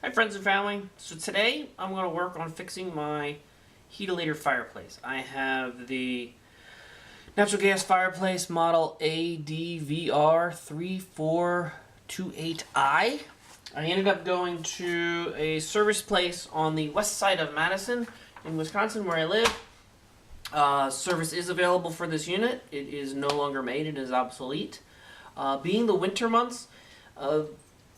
Hi friends and family. So today I'm going to work on fixing my Heatilator fireplace. I have the natural gas fireplace model ADVR3428i. I ended up going to a service place on the west side of Madison in Wisconsin where I live. Service is available for this unit. It is no longer made. It is obsolete. Being the winter months,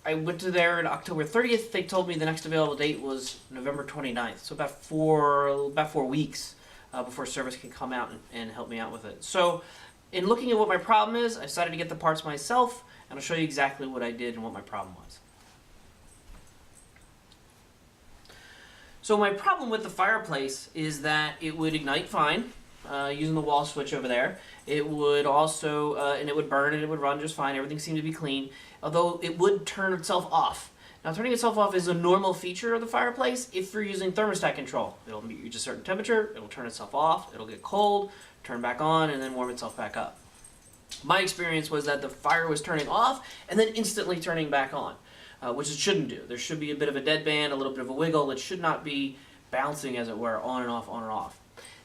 I went to there on October 30th. They told me the next available date was November 29th. So about four weeks before service can come out and help me out with it. So in looking at what my problem is, I decided to get the parts myself, and I'll show you exactly what I did and what my problem was. So my problem with the fireplace is that it would ignite fine using the wall switch over there. It would also, and it would burn and it would run just fine. Everything seemed to be clean, although it would turn itself off. Now, turning itself off is a normal feature of the fireplace if you're using thermostat control. It'll reach a certain temperature, it'll turn itself off, it'll get cold, turn back on, and then warm itself back up. My experience was that the fire was turning off and then instantly turning back on, which it shouldn't do. There should be a bit of a deadband, a little bit of a wiggle. It should not be bouncing, as it were, on and off, on and off.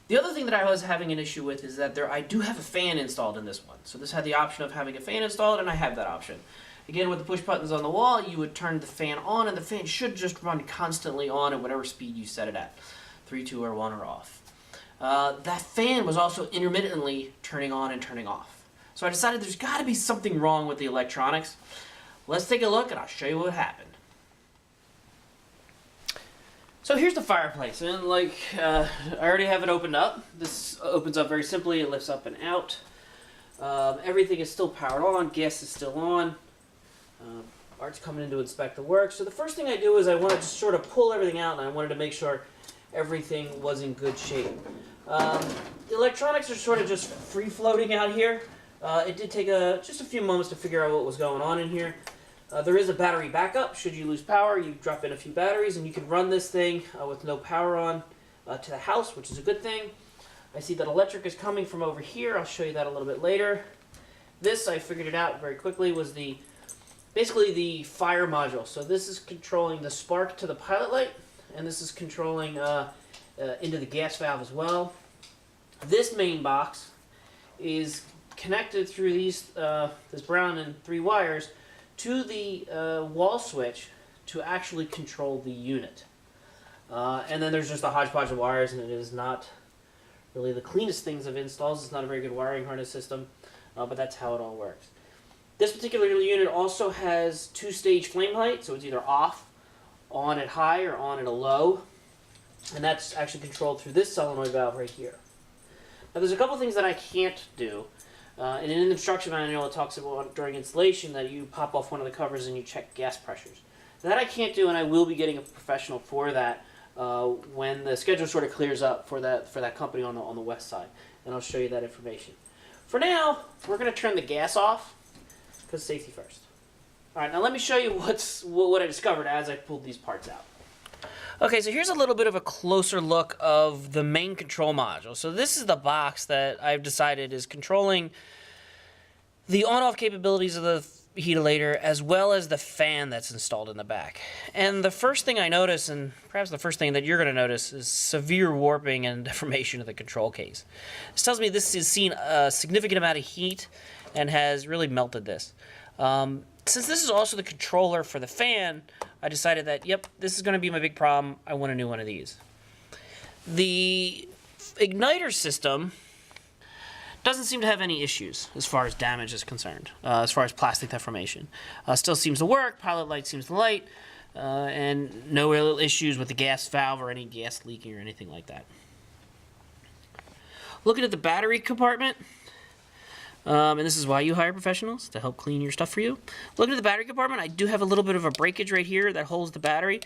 The other thing that I was having an issue with is that I do have a fan installed in this one. So this had the option of having a fan installed, and I have that option. Again, with the push buttons on the wall, you would turn the fan on, and the fan should just run constantly on at whatever speed you set it at, 3, 2, or 1, or off. That fan was also intermittently turning on and turning off. So I decided there's got to be something wrong with the electronics. Let's take a look, and I'll show you what happened. So here's the fireplace, and I already have it opened up. This opens up very simply. It lifts up and out. Everything is still powered on. Gas is still on. Art's coming in to inspect the work. So the first thing I do is I want to just sort of pull everything out, and I wanted to make sure everything was in good shape. The electronics are sort of just free-floating out here. It did take just a few moments to figure out what was going on in here. There is a battery backup. Should you lose power, you drop in a few batteries, and you can run this thing with no power on to the house, which is a good thing. I see that electric is coming from over here. I'll show you that a little bit later. This, I figured it out very quickly, was basically the fire module. So this is controlling the spark to the pilot light, and this is controlling into the gas valve as well. This main box is connected through this brown and 3 wires to the wall switch to actually control the unit. And then there's just a hodgepodge of wires, and it is not really the cleanest things of installs. It's not a very good wiring harness system, but that's how it all works. This particular unit also has 2-stage flame height, so it's either off, on at high, or on at a low. And that's actually controlled through this solenoid valve right here. Now there's a couple things that I can't do. And in an instruction manual, it talks about during installation that you pop off one of the covers and you check gas pressures. That I can't do, and I will be getting a professional for that when the schedule sort of clears up for that company on the west side. And I'll show you that information. For now, we're going to turn the gas off because safety first. All right, now let me show you what I discovered as I pulled these parts out. Okay, so here's a little bit of a closer look of the main control module. So this is the box that I've decided is controlling the on-off capabilities of the Heatilator as well as the fan that's installed in the back. And the first thing I notice, and perhaps the first thing that you're going to notice, is severe warping and deformation of the control case. This tells me this has seen a significant amount of heat and has really melted this. Since this is also the controller for the fan, I decided that, yep, this is going to be my big problem. I want a new one of these. The igniter system doesn't seem to have any issues as far as damage is concerned, as far as plastic deformation. Still seems to work, pilot light seems to light, and no real issues with the gas valve or any gas leaking or anything like that. Looking at the battery compartment, and this is why you hire professionals, to help clean your stuff for you. Looking at the battery compartment, I do have a little bit of a breakage right here that holds the battery.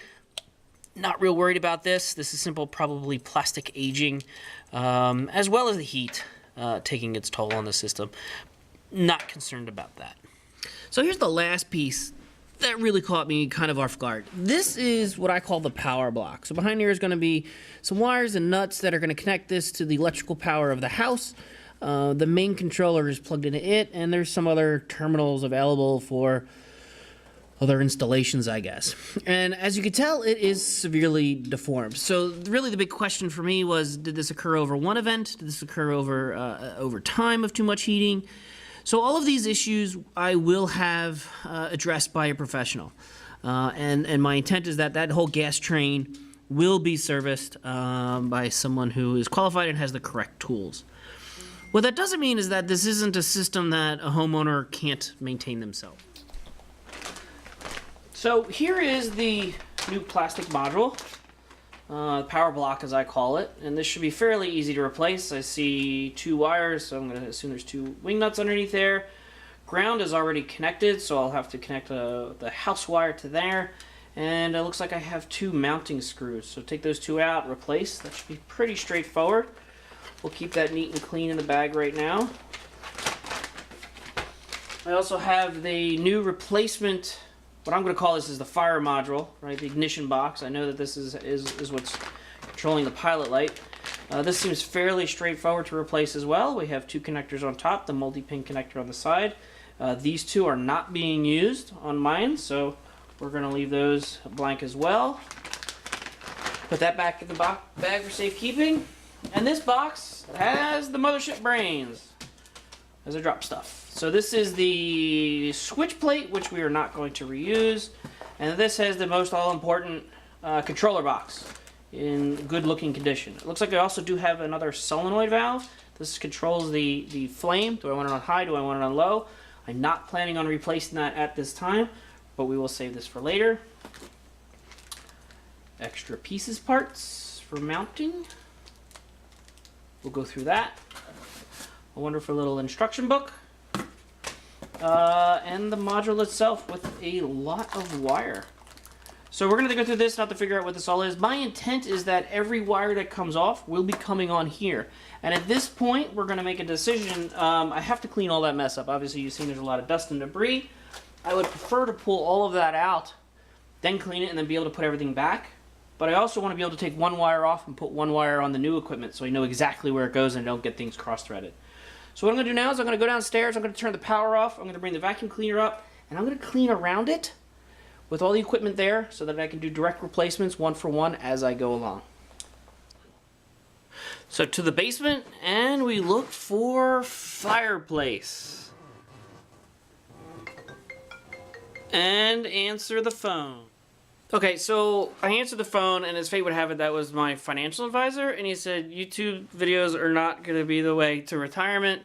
Not real worried about this. This is simple, probably plastic aging, as well as the heat taking its toll on the system. Not concerned about that. So here's the last piece that really caught me kind of off guard. This is what I call the power block. So behind here is going to be some wires and nuts that are going to connect this to the electrical power of the house. The main controller is plugged into it, and there's some other terminals available for other installations, I guess. And as you can tell, it is severely deformed. So really the big question for me was, did this occur over one event? Did this occur over time of too much heating? So all of these issues I will have addressed by a professional. And my intent is that that whole gas train will be serviced by someone who is qualified and has the correct tools. What that doesn't mean is that this isn't a system that a homeowner can't maintain themselves. So here is the new plastic module, power block as I call it, and this should be fairly easy to replace. I see 2 wires, so I'm going to assume there's 2 wing nuts underneath there. Ground is already connected, so I'll have to connect the house wire to there, and it looks like I have 2 mounting screws. So take those 2 out, replace. That should be pretty straightforward. We'll keep that neat and clean in the bag right now. I also have the new replacement. What I'm going to call this is the fire module, right? The ignition box. I know that this is what's controlling the pilot light. This seems fairly straightforward to replace as well. We have 2 connectors on top, the multi-pin connector on the side. These 2 are not being used on mine, so we're going to leave those blank as well. Put that back in the bag for safekeeping. And this box has the mothership brains as I drop stuff. So this is the switch plate, which we are not going to reuse. And this has the most all-important controller box in good looking condition. It looks like I also do have another solenoid valve. This controls the flame. Do I want it on high? Do I want it on low? I'm not planning on replacing that at this time, but we will save this for later. Extra pieces parts for mounting. We'll go through that. A wonderful little instruction book. And the module itself with a lot of wire. So we're going to go through this now to figure out what this all is. My intent is that every wire that comes off will be coming on here. And at this point, we're going to make a decision. I have to clean all that mess up. Obviously, you've seen there's a lot of dust and debris. I would prefer to pull all of that out, then clean it, and then be able to put everything back. But I also want to be able to take 1 wire off and put 1 wire on the new equipment so I know exactly where it goes and don't get things cross-threaded. So what I'm going to do now is I'm going to go downstairs, I'm going to turn the power off, I'm going to bring the vacuum cleaner up, and I'm going to clean around it with all the equipment there so that I can do direct replacements 1 for 1 as I go along. So to the basement, and we look for fireplace. And answer the phone. Okay, so I answered the phone, and as fate would have it, that was my financial advisor, and he said, YouTube videos are not going to be the way to retirement,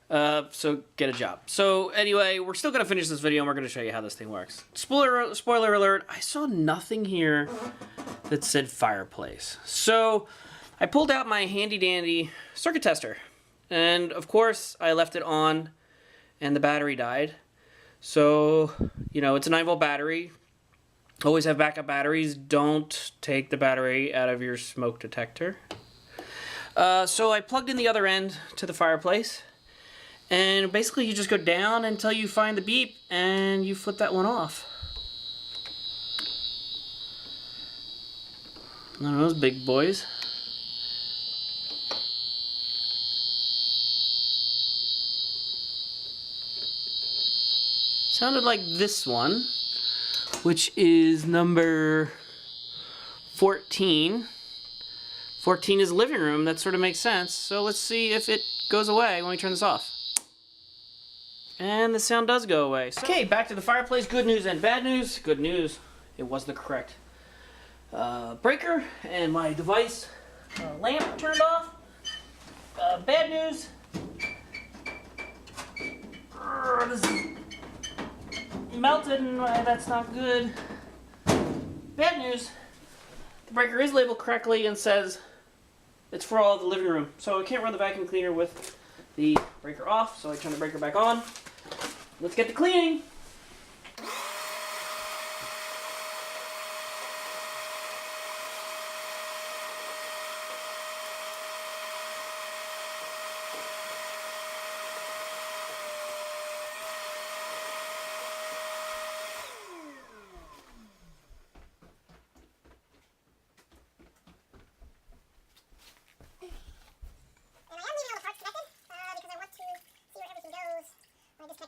so get a job. So anyway, we're still going to finish this video, and we're going to show you how this thing works. Spoiler alert, I saw nothing here that said fireplace. So I pulled out my handy-dandy circuit tester, and of course, I left it on, and the battery died. So, you know, it's a 9-volt battery. Always have backup batteries. Don't take the battery out of your smoke detector. So I plugged in the other end to the fireplace. And basically you just go down until you find the beep and you flip that one off. One of those big boys. Sounded like this one, which is number 14. 14 is living room. That sort of makes sense. So let's see if it goes away when we turn this off. And the sound does go away. Okay, back to the fireplace. Good news and bad news. Good news, it was the correct breaker, and my device lamp turned off. Bad news. This is melted, and that's not good. Bad news, the breaker is labeled correctly and says it's for all of the living room. So I can't run the vacuum cleaner with the breaker off, so I turn the breaker back on. Let's get to cleaning.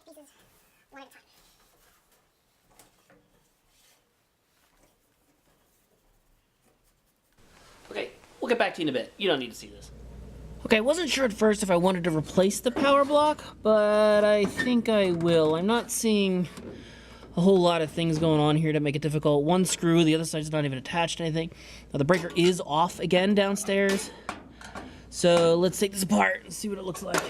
Pieces one at a time. We'll get back to you in a bit. You don't need to see this. Okay, I wasn't sure at first if I wanted to replace the power block, but I think I will. I'm not seeing a whole lot of things going on here to make it difficult. One screw, the other side's not even attached to anything. Now the breaker is off again downstairs. So let's take this apart and see what it looks like.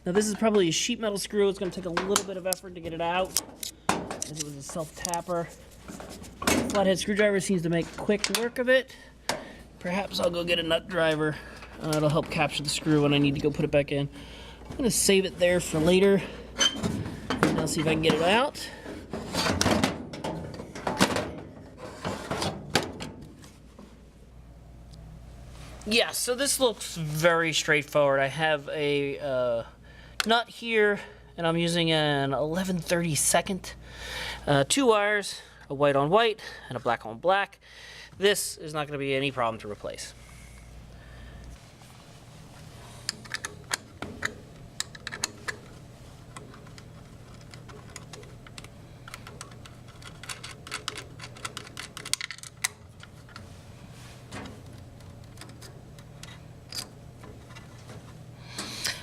Now this is probably a sheet metal screw. It's going to take a little bit of effort to get it out, as it was a self-tapper. Flathead screwdriver seems to make quick work of it. Perhaps I'll go get a nut driver. It'll help capture the screw when I need to go put it back in. I'm going to save it there for later. And I'll see if I can get it out. Yeah, so this looks very straightforward. I have a nut here, and I'm using an 11/32. 2 wires, a white on white and a black on black. This is not going to be any problem to replace.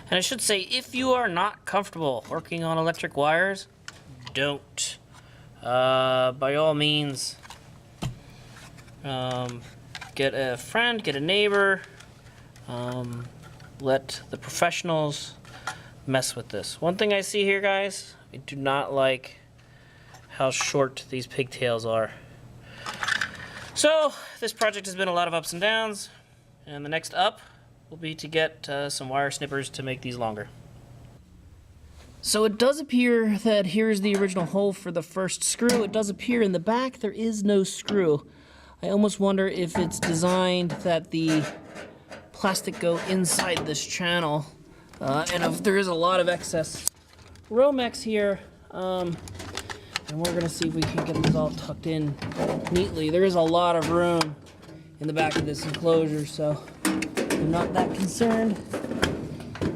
And I should say, if you are not comfortable working on electric wires, don't. By all means, get a friend, get a neighbor, let the professionals mess with this. One thing I see here, guys, I do not like how short these pigtails are. So, this project has been a lot of ups and downs, and the next up will be to get some wire snippers to make these longer. So it does appear that here's the original hole for the first screw. It does appear in the back there is no screw. I almost wonder if it's designed that the plastic go inside this channel. And if there is a lot of excess Romex here, and we're going to see if we can get these all tucked in neatly. There is a lot of room in the back of this enclosure, so I'm not that concerned.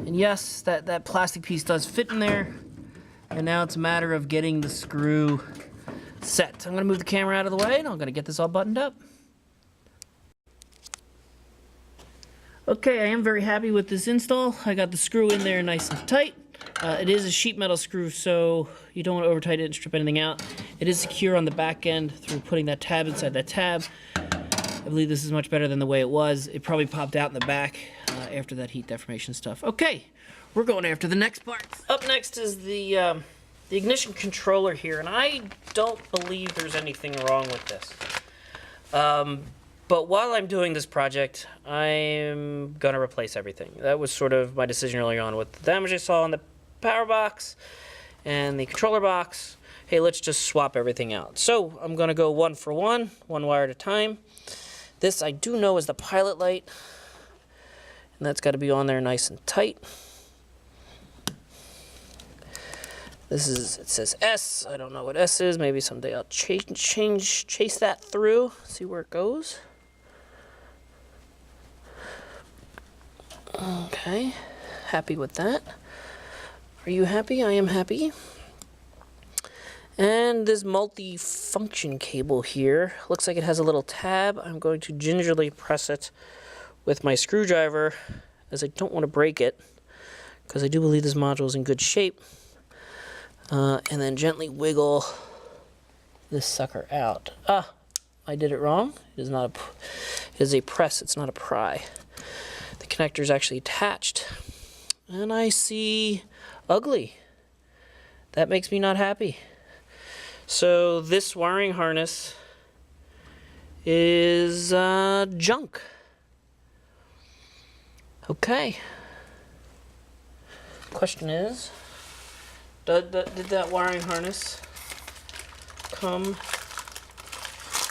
And yes, that plastic piece does fit in there. And now it's a matter of getting the screw set. I'm going to move the camera out of the way, and I'm going to get this all buttoned up. Okay, I am very happy with this install. I got the screw in there nice and tight. It is a sheet metal screw, so you don't want to over tighten it and strip anything out. It is secure on the back end through putting that tab inside that tab. I believe this is much better than the way it was. It probably popped out in the back after that heat deformation stuff. Okay, we're going after the next part. Up next is the ignition controller here, and I don't believe there's anything wrong with this. But while I'm doing this project, I'm going to replace everything. That was sort of my decision early on with the damage I saw on the power box and the controller box. Hey, let's just swap everything out. So I'm going to go one for one wire at a time. This I do know is the pilot light, and that's got to be on there nice and tight. This is, it says S. I don't know what S is. Maybe someday I'll chase that through, see where it goes. Okay, happy with that. Are you happy? I am happy. And this multifunction cable here, looks like it has a little tab. I'm going to gingerly press it with my screwdriver, as I don't want to break it, because I do believe this module is in good shape. And then gently wiggle this sucker out. Ah, I did it wrong. It is not a, it is a press, it's not a pry. The connector is actually attached. And I see ugly. That makes me not happy. So this wiring harness is junk. Okay. Question is, did that wiring harness come in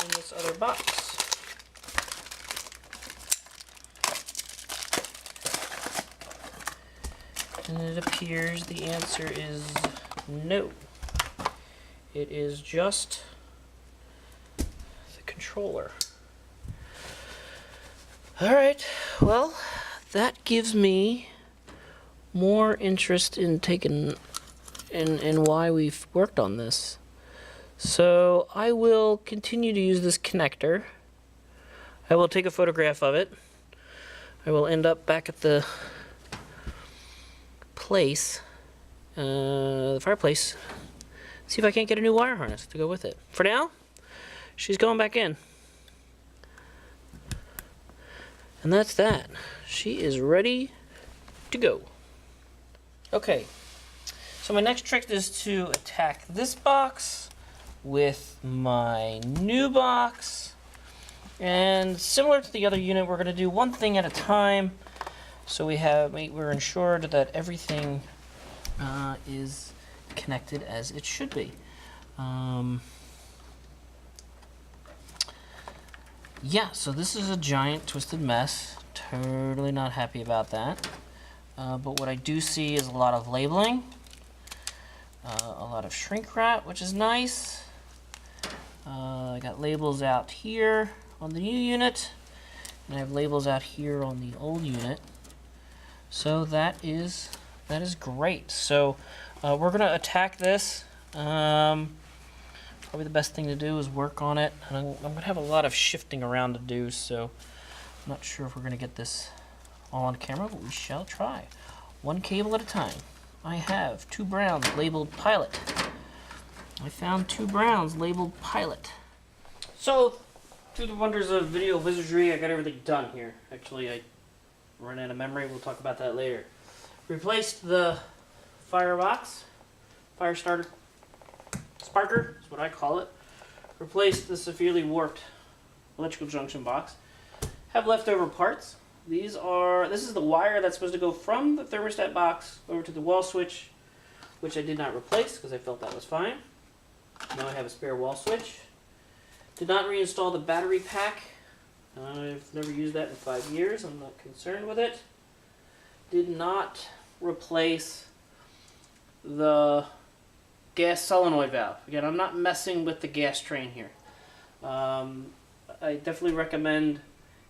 this other box? And it appears the answer is no. It is just the controller. Alright, well, that gives me more interest in taking in why we've worked on this. So I will continue to use this connector. I will take a photograph of it. I will end up back at the place, the fireplace, see if I can't get a new wire harness to go with it. For now, she's going back in. And that's that. She is ready to go. Okay, so my next trick is to attack this box with my new box. And similar to the other unit, we're going to do one thing at a time. So we're ensured that everything is connected as it should be. Yeah, so this is a giant twisted mess. Totally not happy about that. But what I do see is a lot of labeling, a lot of shrink wrap, which is nice. I got labels out here on the new unit, and I have labels out here on the old unit. So that is great. So we're gonna attack this. Probably the best thing to do is work on it, and I'm gonna have a lot of shifting around to do. So I'm not sure if we're gonna get this all on camera, but we shall try. One cable at a time. I have 2 browns labeled Pilot. I found 2 browns labeled Pilot. So, through the wonders of video wizardry, I got everything done here. Actually, I ran out of memory. We'll talk about that later. Replaced the firebox, fire starter, sparker is what I call it. Replaced the severely warped electrical junction box. Have leftover parts. This is the wire that's supposed to go from the thermostat box over to the wall switch, which I did not replace because I felt that was fine. Now I have a spare wall switch. Did not reinstall the battery pack. I've never used that in 5 years. I'm not concerned with it. Did not replace the gas solenoid valve. Again, I'm not messing with the gas train here. I definitely recommend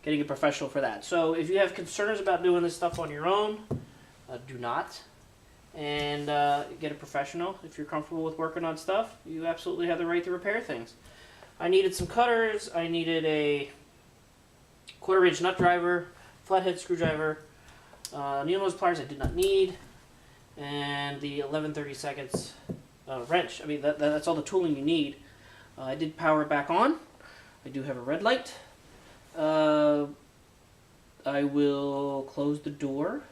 getting a professional for that. So if you have concerns about doing this stuff on your own, do not. And get a professional. If you're comfortable with working on stuff, you absolutely have the right to repair things. I needed some cutters. I needed a 1/4-inch nut driver, flathead screwdriver, needle nose pliers I did not need, and the 11/32 wrench. I mean, that's all the tooling you need. I did power it back on. I do have a red light. I will close the door,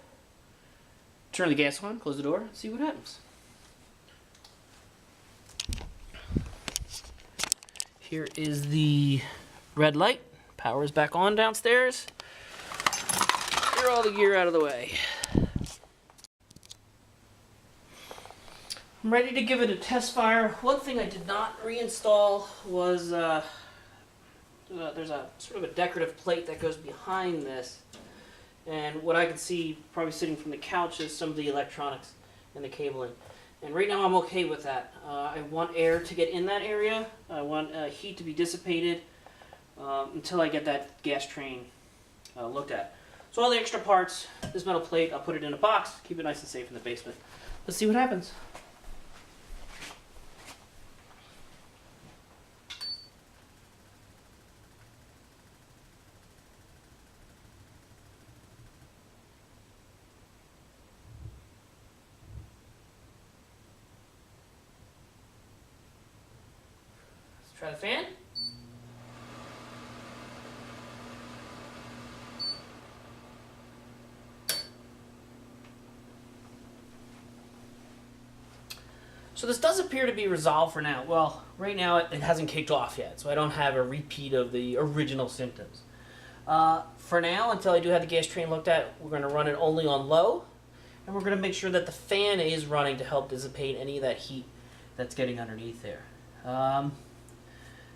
turn the gas on, close the door, and see what happens. Here is the red light. Power is back on downstairs. Clear all the gear out of the way. I'm ready to give it a test fire. One thing I did not reinstall was there's a sort of a decorative plate that goes behind this, and what I can see probably sitting from the couch is some of the electronics and the cabling. And right now I'm okay with that. I want air to get in that area. I want heat to be dissipated until I get that gas train looked at. So all the extra parts, this metal plate, I'll put it in a box, keep it nice and safe in the basement. Let's see what happens. Try the fan. So this does appear to be resolved for now. Well, right now it hasn't kicked off yet, so I don't have a repeat of the original symptoms. For now, until I do have the gas train looked at, we're going to run it only on low, and we're going to make sure that the fan is running to help dissipate any of that heat that's getting underneath there.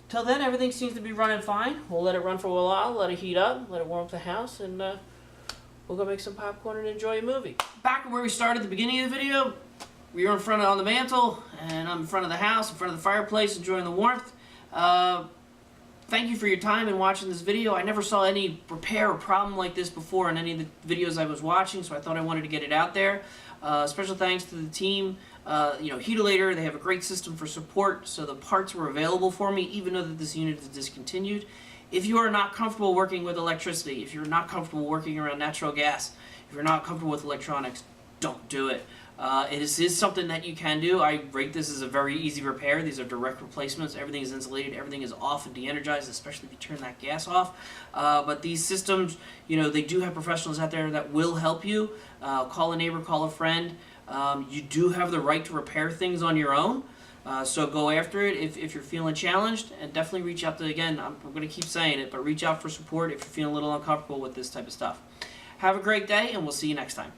Till then, everything seems to be running fine. We'll let it run for a while, let it heat up, let it warm up the house, and we'll go make some popcorn and enjoy a movie. Back where we started at the beginning of the video, we were in front on the mantle, and I'm in front of the house, in front of the fireplace, enjoying the warmth. Thank you for your time in watching this video. I never saw any repair or problem like this before in any of the videos I was watching, so I thought I wanted to get it out there. Special thanks to the team. Heatilator, they have a great system for support, so the parts were available for me, even though that this unit is discontinued. If you are not comfortable working with electricity, if you're not comfortable working around natural gas, if you're not comfortable with electronics, don't do it. It is something that you can do. I rate this as a very easy repair. These are direct replacements. Everything is insulated. Everything is off and de-energized, especially if you turn that gas off. But these systems, they do have professionals out there that will help you. Call a neighbor, call a friend. You do have the right to repair things on your own. So go after it if you're feeling challenged, and definitely reach out to, again, I'm going to keep saying it, but reach out for support if you're feeling a little uncomfortable with this type of stuff. Have a great day, and we'll see you next time.